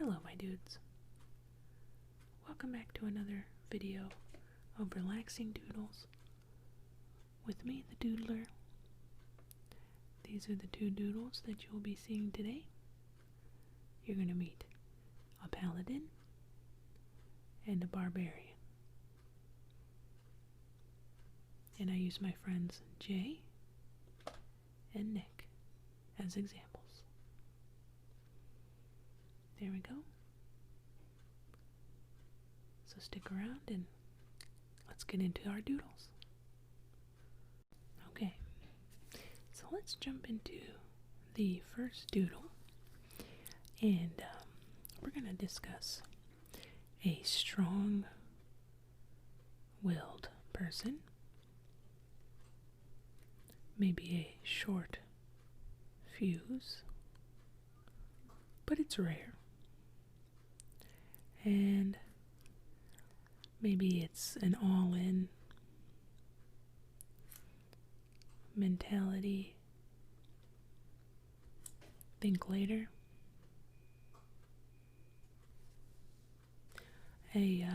Hello my dudes. Welcome back to another video of relaxing doodles with me, the Doodler. These are the two doodles that you'll be seeing today. You're going to meet a Paladin and a Barbarian. And I use my friends Jay and Nick as examples. There we go. So stick around and let's get into our doodles. Okay, so let's jump into the first doodle, and we're going to discuss a strong-willed person, maybe a short fuse, but it's rare, and maybe it's an all-in mentality. Think later. A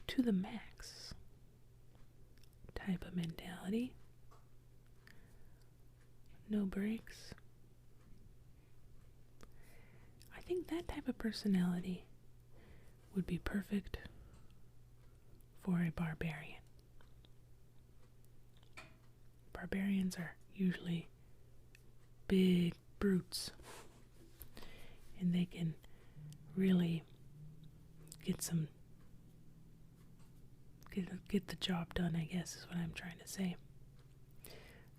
to the max type of mentality. No breaks. I think that type of personality would be perfect for a barbarian. Barbarians are usually big brutes, and they can really get the job done, I guess is what I'm trying to say.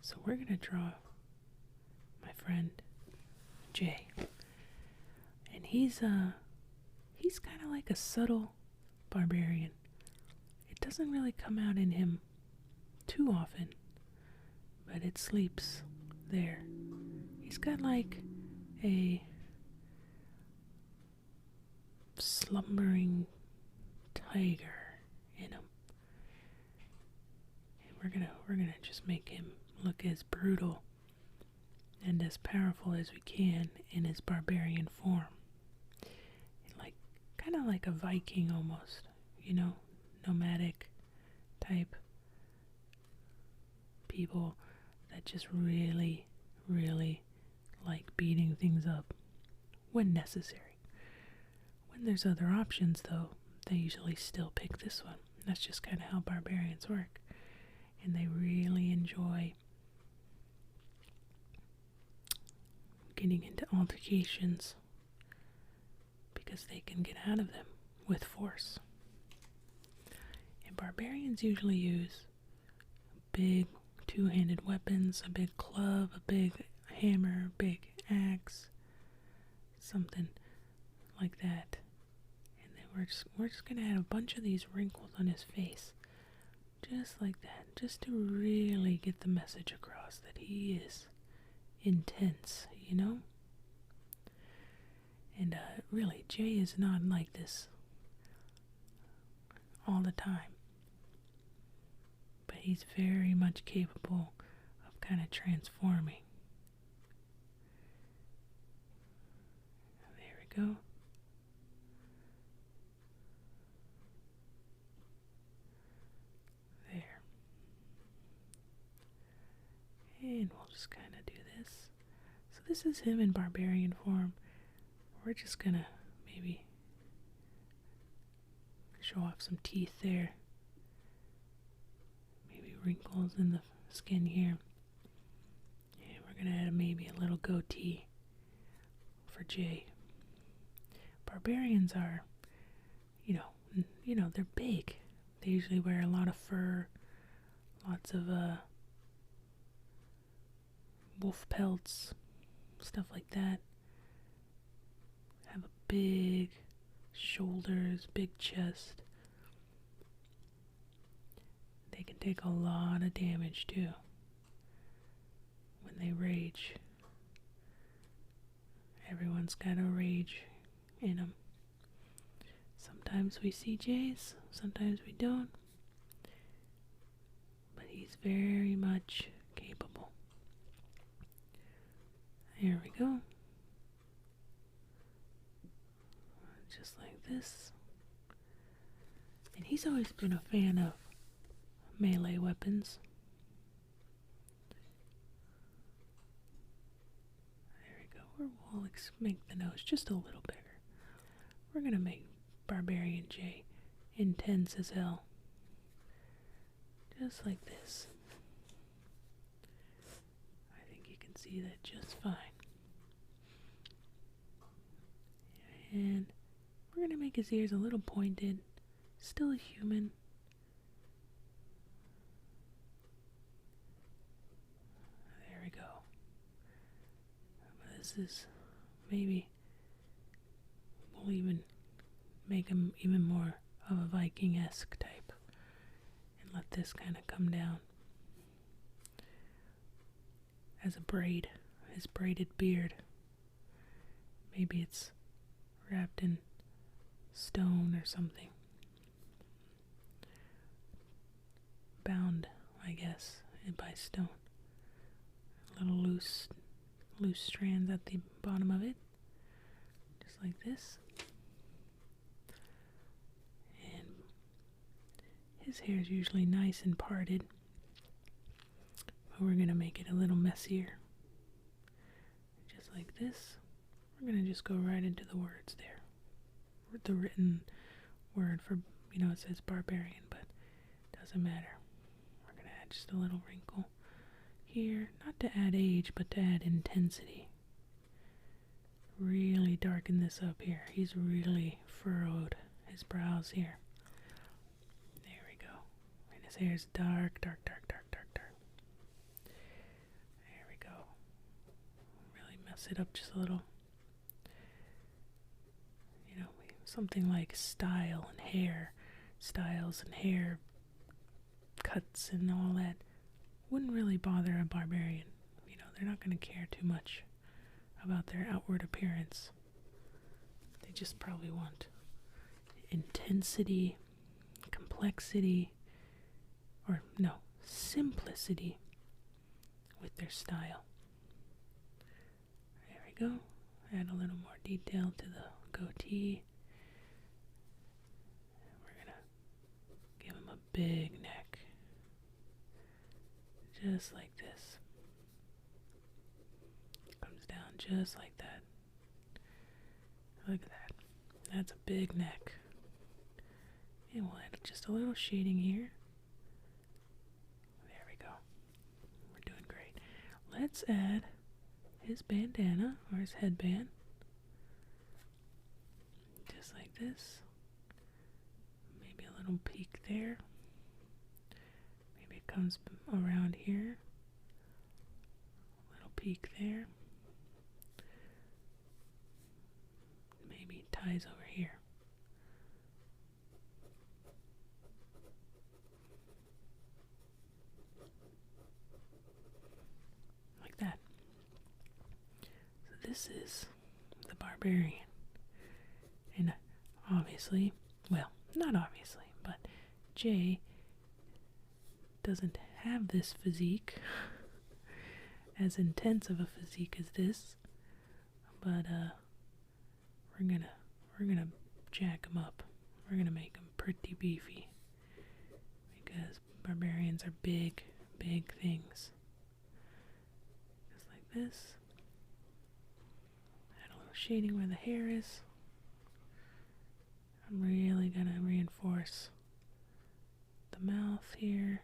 So we're gonna draw my friend Jay, and he's kind of like a subtle barbarian. It doesn't really come out in him too often, but it sleeps there. He's got like a slumbering tiger in him, and we're gonna just make him look as brutal and as powerful as we can in his barbarian form. Like, kind of like a Viking almost, you know, nomadic type people that just really, really like beating things up when necessary. When there's other options, though, they usually still pick this one. That's just kind of how barbarians work. And they really enjoy getting into altercations because they can get out of them with force. And barbarians usually use big two-handed weapons, a big club, a big hammer, a big axe, something like that. And then we're just gonna add a bunch of these wrinkles on his face, just like that, just to really get the message across that he is intense, you know? And really, Jay is not like this all the time, but he's very much capable of kind of transforming. There we go. There. And we'll just kind of do this. So this is him in barbarian form. We're just gonna maybe show off some teeth there. Maybe wrinkles in the skin here. And we're gonna add maybe a little goatee for Jay. Barbarians are, you know, they're big. They usually wear a lot of fur, lots of wolf pelts, stuff like that. Have a big shoulders, big chest. They can take a lot of damage too when they rage. Everyone's got a rage in them. Sometimes we see Jays, sometimes we don't. But he's very much capable. There we go. Just like this. And he's always been a fan of melee weapons. There we go. We'll make the nose just a little bigger. We're going to make Barbarian J intense as hell. Just like this. I think you can see that just fine. And we're going to make his ears a little pointed. Still a human. There we go. This is maybe we'll even make him even more of a Viking-esque type and let this kind of come down as a braid, his braided beard. Maybe it's wrapped in stone or something. Bound, I guess, by stone. Little loose strands at the bottom of it. Just like this. And his hair is usually nice and parted. But we're going to make it a little messier. Just like this. We're going to just go right into the words there. The written word for, it says Barbarian, but it doesn't matter. We're going to add just a little wrinkle here, not to add age, but to add intensity. Really darken this up here. He's really furrowed his brows here. There we go. And his hair's dark, dark, dark, dark, dark, dark. There we go. Really mess it up just a little. Something like styles and hair cuts and all that wouldn't really bother a barbarian. They're not going to care too much about their outward appearance. They just probably want intensity, complexity, or no, simplicity with their style. There we go. Add a little more detail to the goatee. Big neck, just like this. Comes down just like that. Look at that. That's a big neck. And we'll add just a little shading here. There we go. We're doing great. Let's add his bandana or his headband. Just like this. Maybe a little peak there. Comes around here, little peak there, maybe ties over here. Like that. So this is the Barbarian. And obviously, well, not obviously, but Jay doesn't have this physique, as intense of a physique as this, but we're gonna jack him up. We're gonna make him pretty beefy, because barbarians are big things. Just like this. Add a little shading where the hair is. I'm really gonna reinforce the mouth here.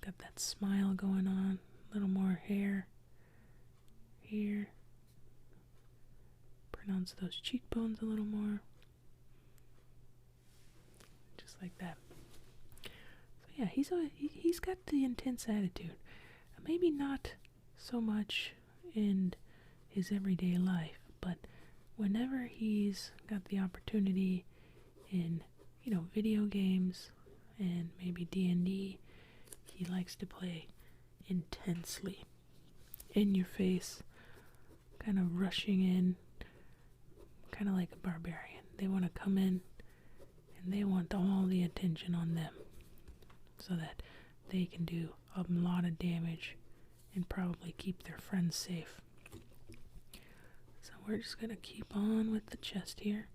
Got that smile going on. A little more hair here. Pronounce those cheekbones a little more. Just like that. So yeah, he's got the intense attitude. Maybe not so much in his everyday life, but whenever he's got the opportunity in, video games and maybe D&D, he likes to play intensely, in your face, kind of rushing in, kind of like a barbarian. They want to come in and they want all the attention on them so that they can do a lot of damage and probably keep their friends safe. So we're just gonna keep on with the chest here.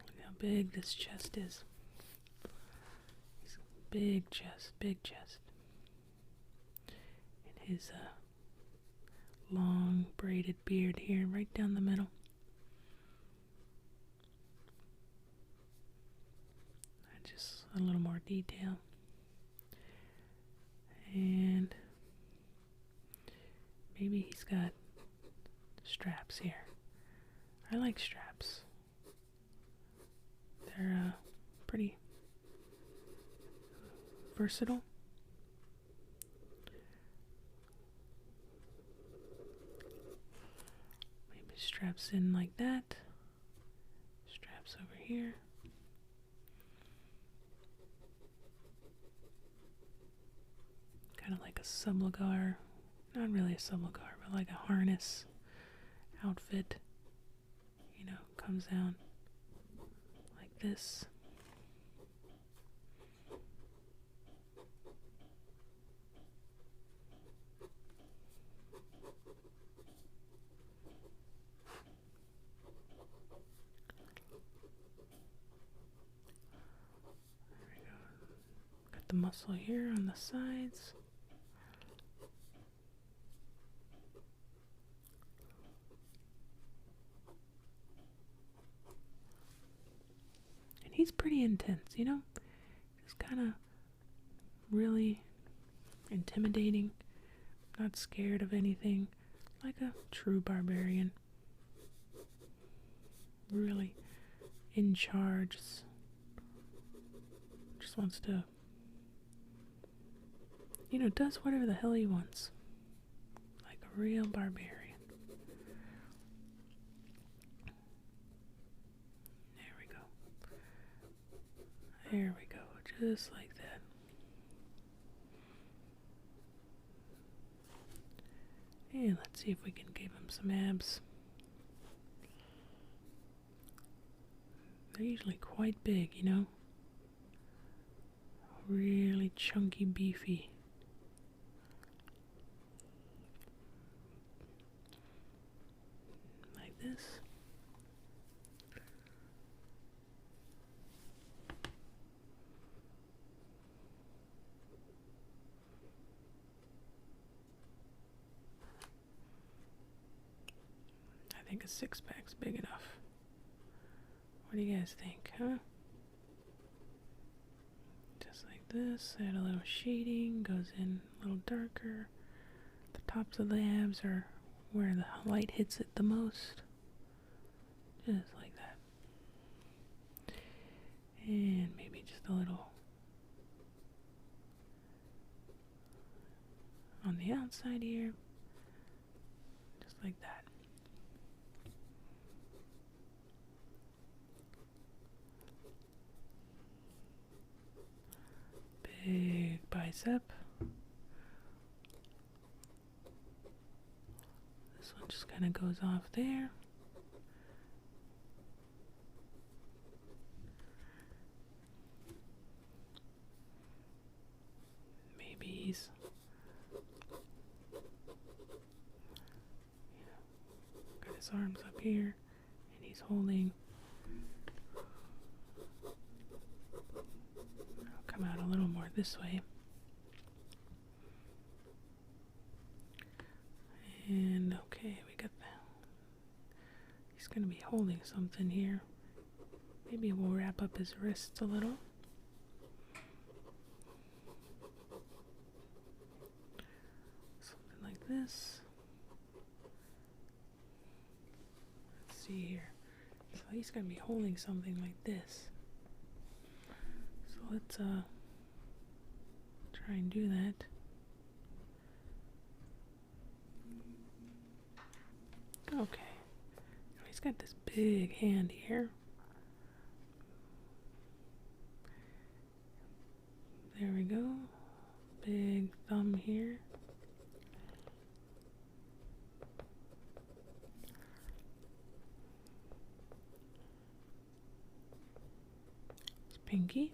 Look how big this chest is. Big chest, big chest. And his long braided beard here, right down the middle. Just a little more detail. And maybe he's got straps here. I like straps. They're pretty versatile. Maybe straps in like that. Straps over here. Kind of like a subligar. Not really a subligar, but like a harness outfit. You know, comes down like this. The muscle here on the sides. And he's pretty intense, you know? He's kind of really intimidating, not scared of anything, like a true barbarian. Really in charge. Just wants to, you know, does whatever the hell he wants. Like a real barbarian. There we go. There we go. Just like that. And let's see if we can give him some abs. They're usually quite big, you know? Really chunky, beefy. Like this. I think a six-pack's big enough. What do you guys think, huh? Just like this, add a little shading, goes in a little darker. The tops of the abs are where the light hits it the most. Just like that. And maybe just a little on the outside here. Just like that. Big bicep. This one just kind of goes off there. Maybe he's, got his arms up here and he's holding. Come out a little more this way. And okay, we got that. He's going to be holding something here. Maybe we'll wrap up his wrists a little. Something like this. Let's see here. So he's going to be holding something like this. Let's try and do that. Okay. He's got this big hand here. There we go. Big thumb here. It's pinky.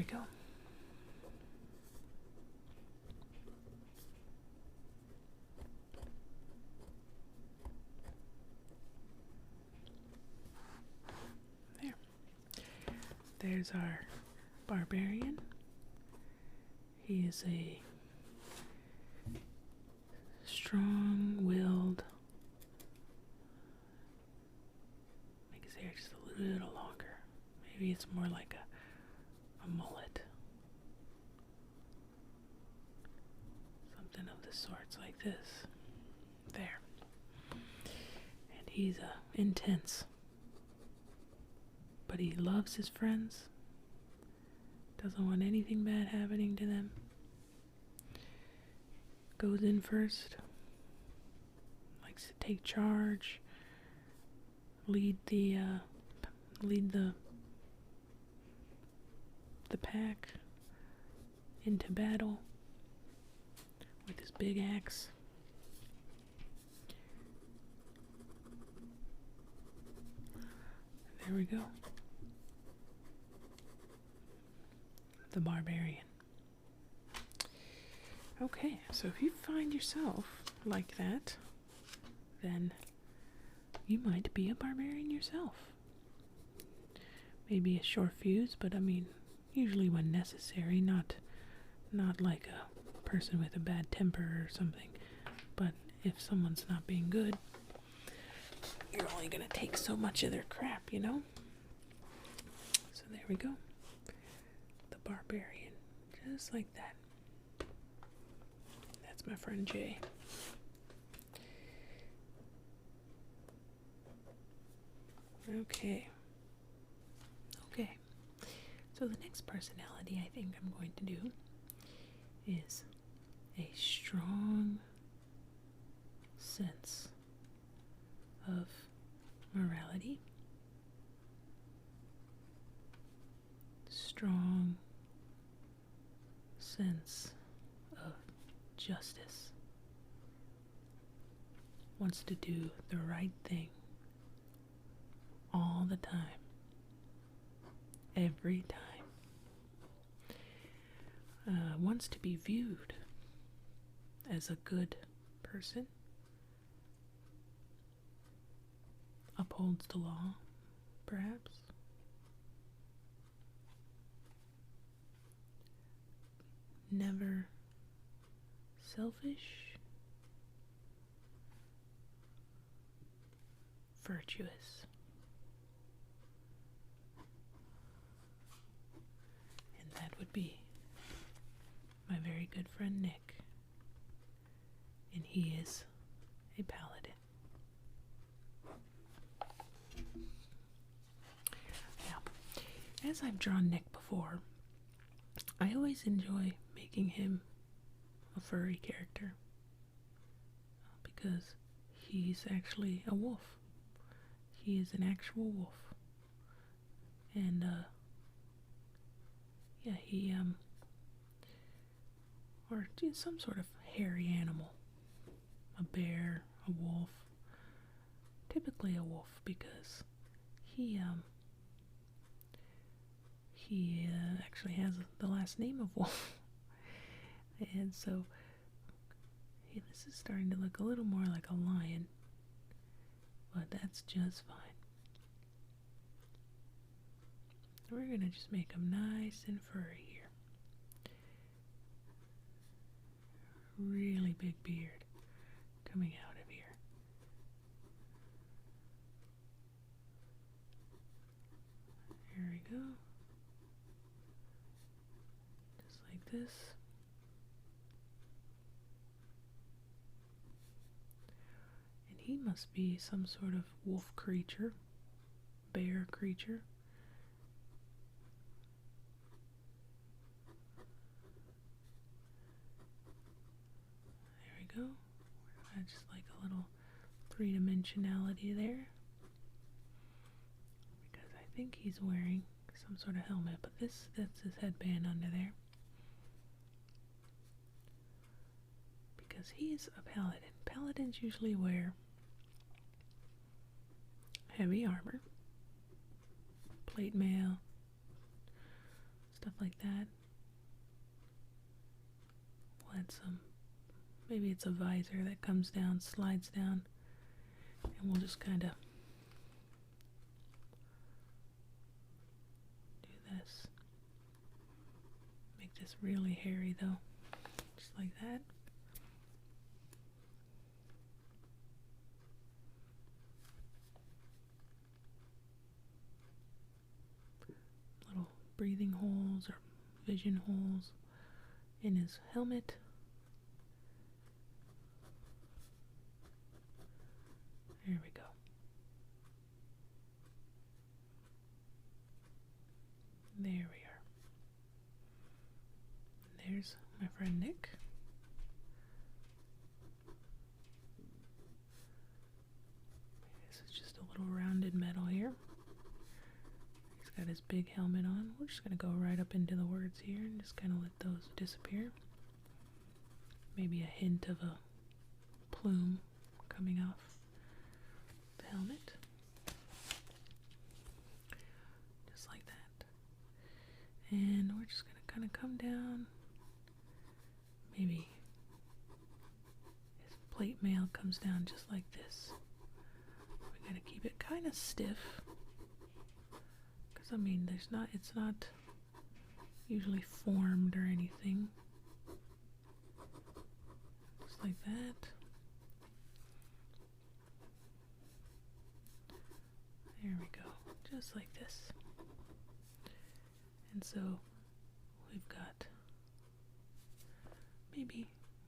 we go. There. There's our Barbarian. He is a strong-willed. Make his hair just a little longer. Maybe it's more like a mullet. Something of the sorts like this. There. And he's intense. But he loves his friends. Doesn't want anything bad happening to them. Goes in first. Likes to take charge. Lead the pack into battle with his big axe. There we go. The Barbarian. Okay, so if you find yourself like that, then you might be a barbarian yourself. Maybe a short fuse, but I mean, usually when necessary, not like a person with a bad temper or something. But if someone's not being good, you're only gonna take so much of their crap, you know? So there we go. Barbarian, just like that. That's my friend Jay. Okay. So the next personality I think I'm going to do is a strong sense of morality. Strong sense of justice. Wants to do the right thing all the time. Every time. Wants to be viewed as a good person. Upholds the law, perhaps. Never selfish, virtuous, and that would be my very good friend Nick, and he is a paladin. Now, as I've drawn Nick before, I always enjoy making him a furry character because he's actually a wolf. He is an actual wolf. And yeah, he or some sort of hairy animal. A bear, a wolf. Typically a wolf because he actually has the last name of Wolf. And so this is starting to look a little more like a lion, but that's just fine. We're gonna just make him nice and furry here. Really big beard coming out of here. Here we go. Just like this. And he must be some sort of wolf creature, bear creature. Go. I just like a little three-dimensionality there because I think he's wearing some sort of helmet, but that's his headband under there because he's a paladin. Paladins usually wear heavy armor, plate mail, stuff like that. We'll add some, maybe it's a visor that comes down, slides down, and we'll just kind of do this. Make this really hairy though, just like that. Little breathing holes or vision holes in his helmet. There we go. There we are. There's my friend Nick. This is just a little rounded metal here. He's got his big helmet on. We're just going to go right up into the words here and just kind of let those disappear. Maybe a hint of a plume coming off the helmet. Just like that. And we're just going to kind of come down. Maybe his plate mail comes down just like this. We got to keep it kind of stiff. I mean, it's not usually formed or anything. Just like that. There we go. Just like this. And so we've got maybe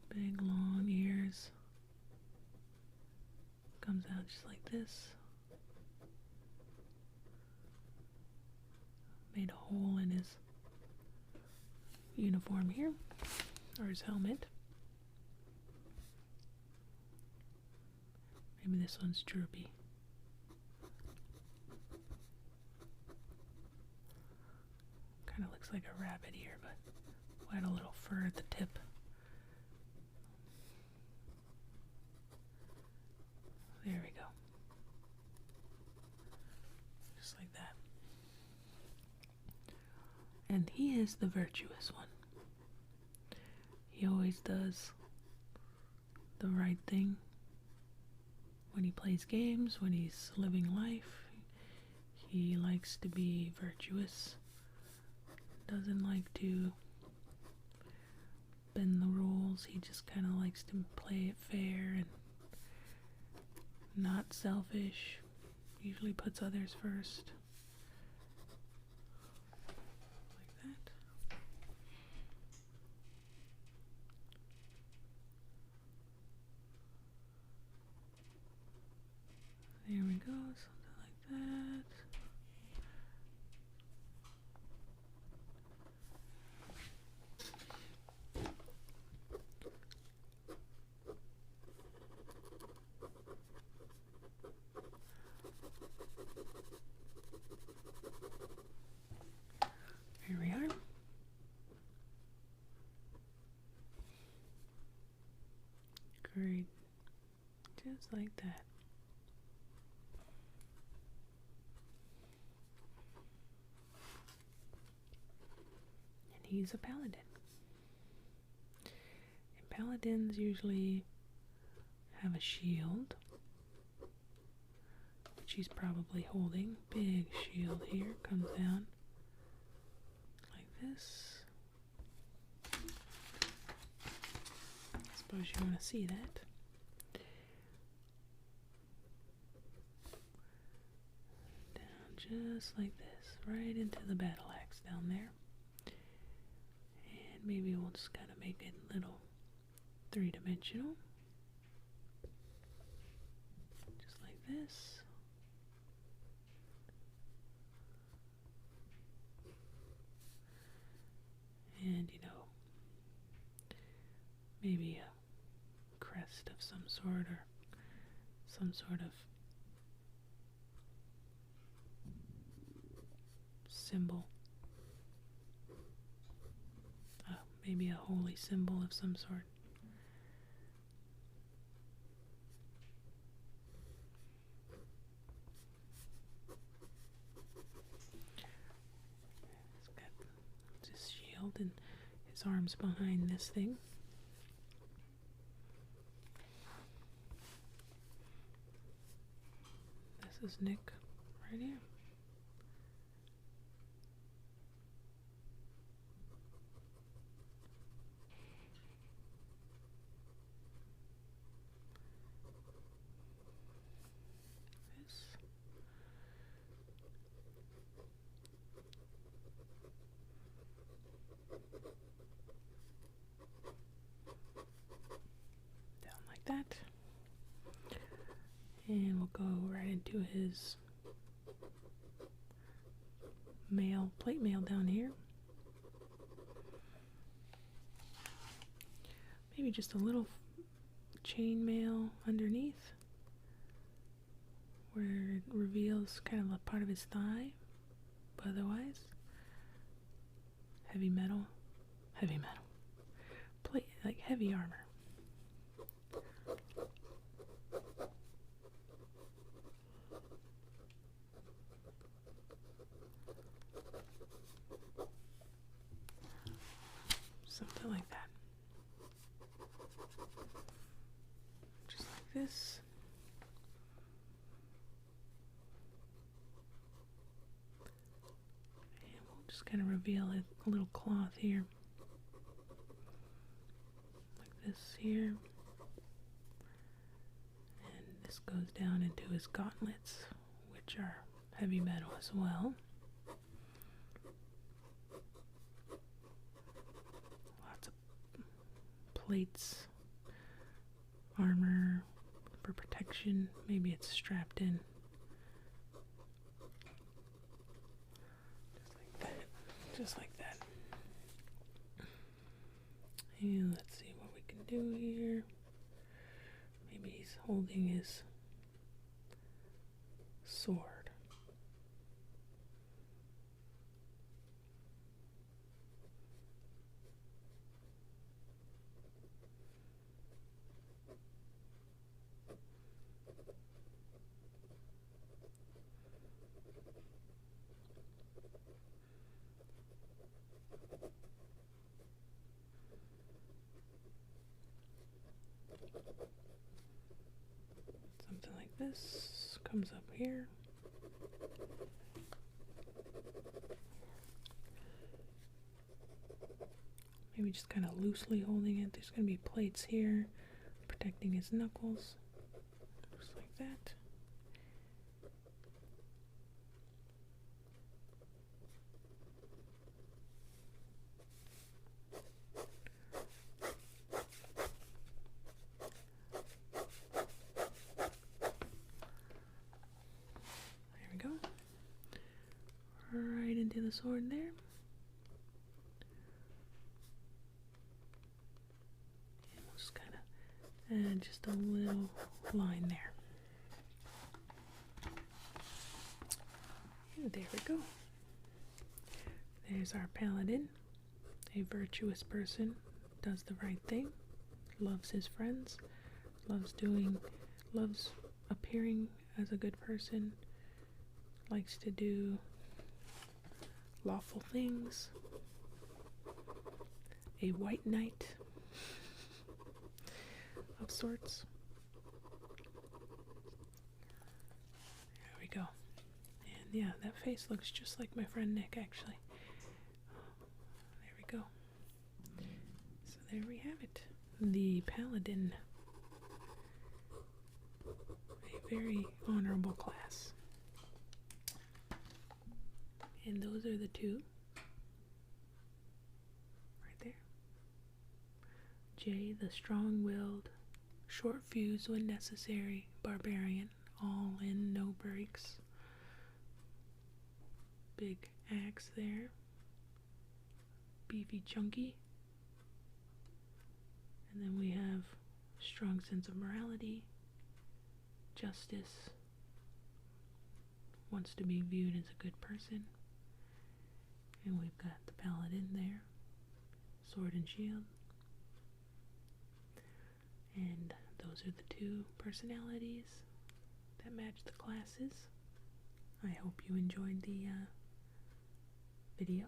big long ears. Comes out just like this. Made a hole in his uniform here, or his helmet. Maybe this one's droopy. Kind of looks like a rabbit ear, but we'll add a little fur at the tip. There we go. Just like that. And he is the virtuous one. He always does the right thing when he plays games, when he's living life. He likes to be virtuous. Doesn't like to bend the rules. He just kind of likes to play it fair and not selfish. Usually puts others first. There we go, something like that. Here we are. Great. Just like that. He's a paladin. And paladins usually have a shield, which he's probably holding. Big shield here, comes down like this. I suppose you want to see that. Down just like this, right into the battle axe down there. Maybe we'll just kind of make it a little three-dimensional. Just like this. And, maybe a crest of some sort or some sort of symbol. Maybe a holy symbol of some sort. his arms behind this thing. This is Nick right here. Down like that. And we'll go right into his plate mail down here. Maybe just a little chain mail underneath where it reveals kind of a part of his thigh, but otherwise heavy metal, plate, like heavy armor. Something like that. Just like this. And we'll just kind of reveal a little cloth here. Like this here. And this goes down into his gauntlets, which are heavy metal as well. Plates, armor for protection. Maybe it's strapped in. Just like that. And let's see what we can do here. Maybe he's holding his sword. Something like this comes up here. Maybe just kind of loosely holding it. There's going to be plates here protecting his knuckles. Just like that. Right into the sword there. And we'll just kind of add just a little line there. And there we go. There's our Paladin, a virtuous person, does the right thing, loves his friends, loves appearing as a good person, likes to do lawful things, a white knight of sorts. There we go. And yeah, that face looks just like my friend Nick, actually. There we go. So there we have it. The Paladin. A very honorable class. And those are the two. Right there. J, the strong-willed, short fuse when necessary, Barbarian, all in, no breaks. Big axe there. Beefy chunky. And then we have strong sense of morality, justice, wants to be viewed as a good person. And we've got the Paladin there, sword and shield. And those are the two personalities that match the classes. I hope you enjoyed the video.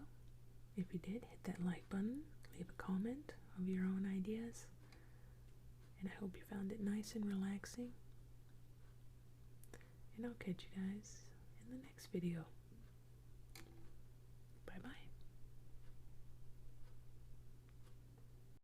If you did, hit that like button, leave a a comment of your own ideas. And I hope you found it nice and relaxing. And I'll catch you guys in the next video.